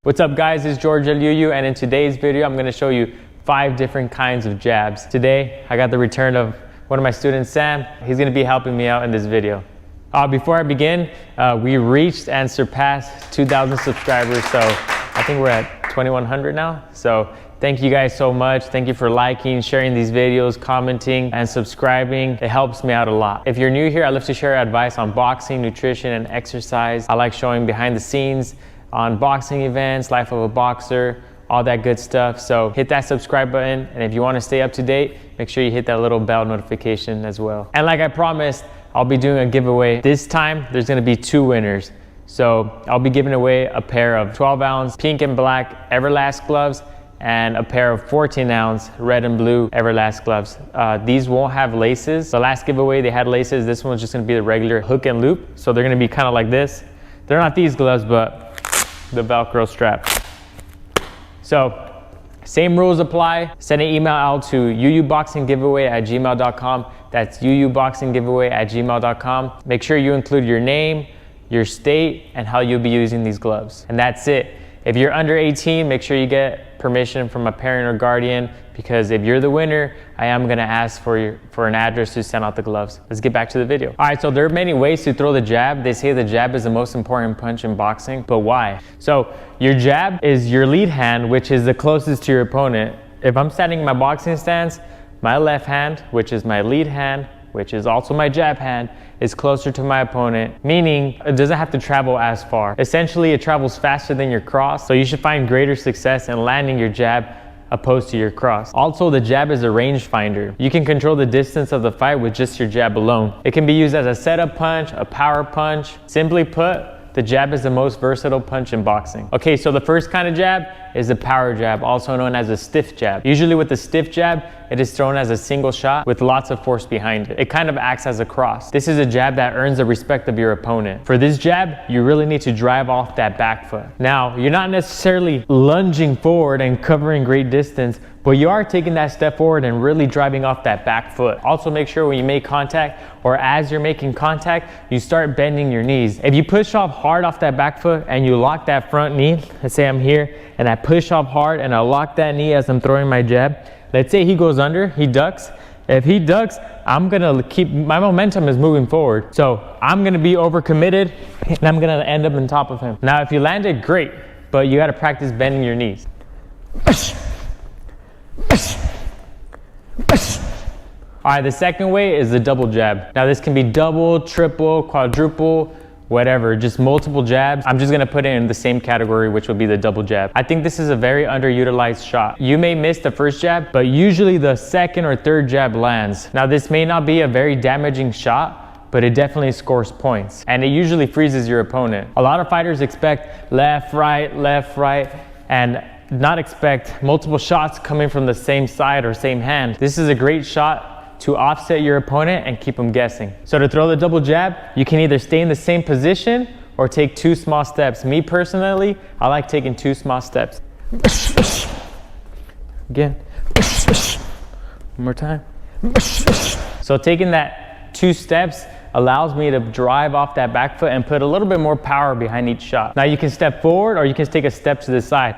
What's up guys, it's Yuyu, and in today's video I'm going to show you 5 different kinds of jabs. Today I got the return of one of my students, Sam. He's going to be helping me out in this video. Before I begin, we reached and surpassed 2,000 subscribers, so I think we're at 2,100 now. So thank you guys so much. Thank you for liking, sharing these videos, commenting, and subscribing. It helps me out a lot. If you're new here, I love to share advice on boxing, nutrition, and exercise. I like showing behind the scenes on boxing events, life of a boxer, all that good stuff. So hit that subscribe button, and if you want to stay up to date, make sure you hit that little bell notification as well. And like I promised, I'll be doing a giveaway. This time there's going to be 2 winners. So I'll be giving away a pair of 12-ounce pink and black Everlast gloves and a pair of 14-ounce red and blue Everlast gloves. These won't have laces. The last giveaway they had laces. This one's just going to be the regular hook and loop. So they're going to be kind of like this. They're not these gloves, but the Velcro strap. So same rules apply. Send an email out to yuyuboxinggiveaway@gmail.com. That's yuyuboxinggiveaway@gmail.com. Make sure you include your name, your state, and how you'll be using these gloves. And that's it. If you're under 18, make sure you get permission from a parent or guardian, because if you're the winner, I am gonna ask for an address to send out the gloves. Let's get back to the video. All right, so there are many ways to throw the jab. They say the jab is the most important punch in boxing, but why? So your jab is your lead hand, which is the closest to your opponent. If I'm standing in my boxing stance, my left hand, which is my lead hand, which is also my jab hand, is closer to my opponent, meaning it doesn't have to travel as far. Essentially, it travels faster than your cross, so you should find greater success in landing your jab opposed to your cross. Also, the jab is a range finder. You can control the distance of the fight with just your jab alone. It can be used as a setup punch, a power punch. Simply put, the jab is the most versatile punch in boxing. Okay, so the first kind of jab is the power jab, also known as a stiff jab. Usually with the stiff jab, it is thrown as a single shot with lots of force behind it. It kind of acts as a cross. This is a jab that earns the respect of your opponent. For this jab, you really need to drive off that back foot. Now, you're not necessarily lunging forward and covering great distance, but you are taking that step forward and really driving off that back foot. Also make sure when you make contact, or as you're making contact, you start bending your knees. If you push off hard off that back foot and you lock that front knee, let's say I'm here and I push off hard and I lock that knee as I'm throwing my jab. Let's say he goes under, he ducks. If he ducks, I'm gonna keep, my momentum is moving forward. So I'm gonna be overcommitted and I'm gonna end up on top of him. Now, if you land it, great, but you gotta practice bending your knees. All right, the second way is the double jab. Now this can be double, triple, quadruple, whatever, just multiple jabs. I'm just gonna put it in the same category, which would be the double jab. I think this is a very underutilized shot. You may miss the first jab, but usually the second or third jab lands. Now this may not be a very damaging shot, but it definitely scores points, and it usually freezes your opponent. A lot of fighters expect left, right, and not expect multiple shots coming from the same side or same hand. This is a great shot to offset your opponent and keep them guessing. So to throw the double jab, you can either stay in the same position or take 2 small steps. Me personally, I like taking 2 small steps. Again. One more time. So taking that 2 steps allows me to drive off that back foot and put a little bit more power behind each shot. Now you can step forward or you can take a step to the side.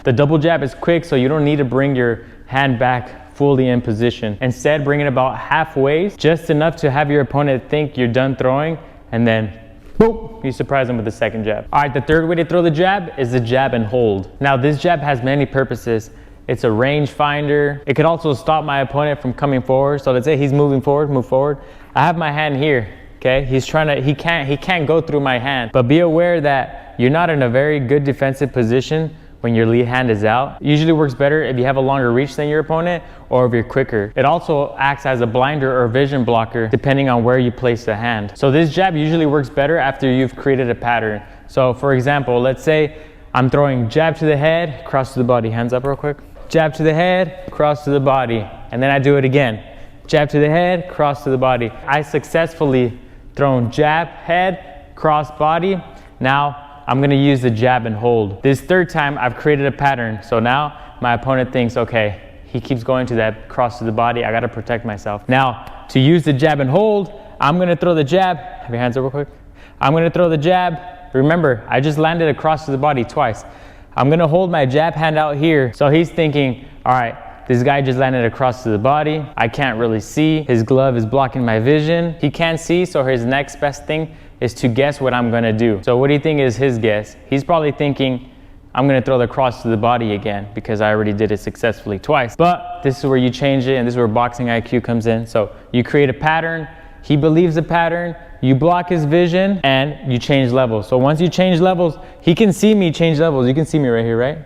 The double jab is quick, so you don't need to bring your hand back fully in position. Instead, bring it about halfway, just enough to have your opponent think you're done throwing, and then boom, you surprise them with the second jab. All right, the third way to throw the jab is the jab and hold. Now this jab has many purposes. It's a range finder. It could also stop my opponent from coming forward. So let's say he's moving forward, move forward. I have my hand here, okay? He can't go through my hand, but be aware that you're not in a very good defensive position when your lead hand is out. It usually works better if you have a longer reach than your opponent or if you're quicker. It also acts as a blinder or vision blocker depending on where you place the hand. So this jab usually works better after you've created a pattern. So for example, let's say I'm throwing jab to the head, cross to the body. Hands up real quick. Jab to the head, cross to the body. And then I do it again. Jab to the head, cross to the body. I successfully thrown jab, head, cross body. Now I'm gonna use the jab and hold. This third time I've created a pattern. So now my opponent thinks, okay, he keeps going to that cross to the body, I gotta protect myself. Now, to use the jab and hold, I'm gonna throw the jab, have your hands up real quick. I'm gonna throw the jab, Remember, I just landed across the body twice. I'm gonna hold my jab hand out here. So he's thinking, all right, this guy just landed across the body. I can't really see. His glove is blocking my vision. He can't see, so his next best thing is to guess what I'm gonna do. So what do you think is his guess? He's probably thinking, I'm gonna throw the cross to the body again because I already did it successfully twice. But this is where you change it, and this is where boxing IQ comes in. So you create a pattern, he believes the pattern, you block his vision, and you change levels. So once you change levels, he can see me change levels. You can see me right here, right?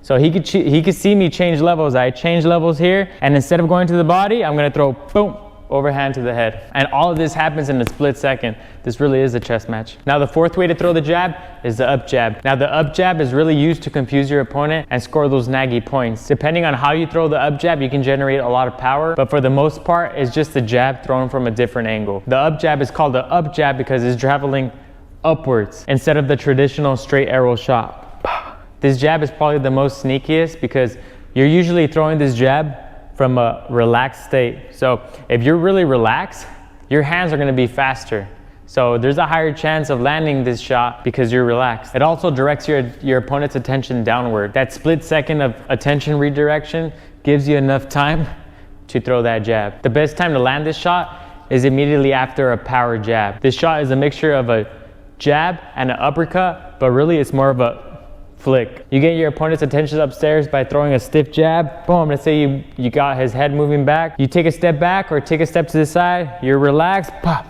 So he could see me change levels. I change levels here, and instead of going to the body, I'm gonna throw, boom, overhand to the head. And all of this happens in a split second. This really is a chess match. Now the fourth way to throw the jab is the up jab. Now the up jab is really used to confuse your opponent and score those naggy points. Depending on how you throw the up jab, you can generate a lot of power, but for the most part, it's just a jab thrown from a different angle. The up jab is called the up jab because it's traveling upwards instead of the traditional straight arrow shot. This jab is probably the most sneakiest because you're usually throwing this jab from a relaxed state. So if you're really relaxed, your hands are gonna be faster. So there's a higher chance of landing this shot because you're relaxed. It also directs your opponent's attention downward. That split second of attention redirection gives you enough time to throw that jab. The best time to land this shot is immediately after a power jab. This shot is a mixture of a jab and an uppercut, but really it's more of a flick. You get your opponent's attention upstairs by throwing a stiff jab. Boom, let's say you got his head moving back. You take a step back or take a step to the side, you're relaxed, pop,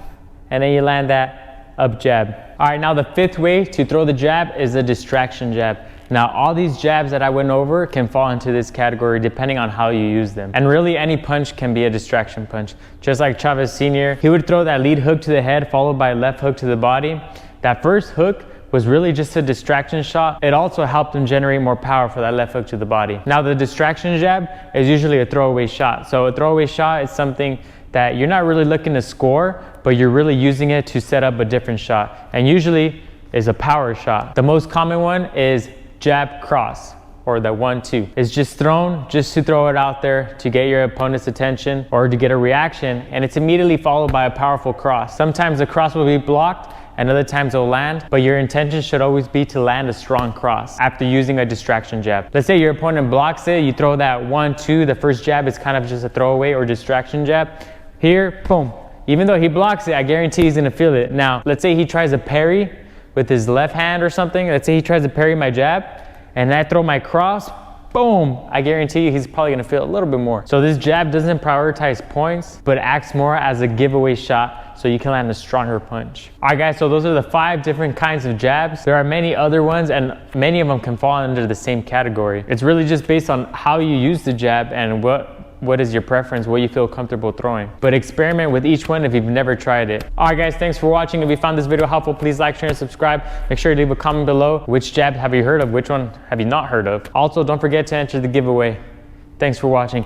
and then you land that up jab. All right, now the fifth way to throw the jab is a distraction jab. Now all these jabs that I went over can fall into this category depending on how you use them. And really any punch can be a distraction punch. Just like Chavez Sr., he would throw that lead hook to the head followed by a left hook to the body. That first hook was really just a distraction shot. It also helped him generate more power for that left hook to the body. Now the distraction jab is usually a throwaway shot. So a throwaway shot is something that you're not really looking to score, but you're really using it to set up a different shot. And usually is a power shot. The most common one is jab cross, or the 1-2. It's just thrown just to throw it out there to get your opponent's attention or to get a reaction, and it's immediately followed by a powerful cross. Sometimes the cross will be blocked, and other times it'll land, but your intention should always be to land a strong cross after using a distraction jab. Let's say your opponent blocks it, you throw that 1-2, the first jab is kind of just a throwaway or distraction jab. Here, boom. Even though he blocks it, I guarantee he's gonna feel it. Now, let's say he tries a parry with his left hand or something. Let's say he tries to parry my jab, and I throw my cross, boom, I guarantee you he's probably gonna feel a little bit more. So this jab doesn't prioritize points, but acts more as a giveaway shot so you can land a stronger punch. All right guys, so those are the 5 different kinds of jabs. There are many other ones, and many of them can fall under the same category. It's really just based on how you use the jab and what is your preference, what you feel comfortable throwing. But experiment with each one if you've never tried it. All right guys, thanks for watching. If you found this video helpful, please like, share, and subscribe. Make sure you leave a comment below. Which jab have you heard of? Which one have you not heard of? Also, don't forget to enter the giveaway. Thanks for watching.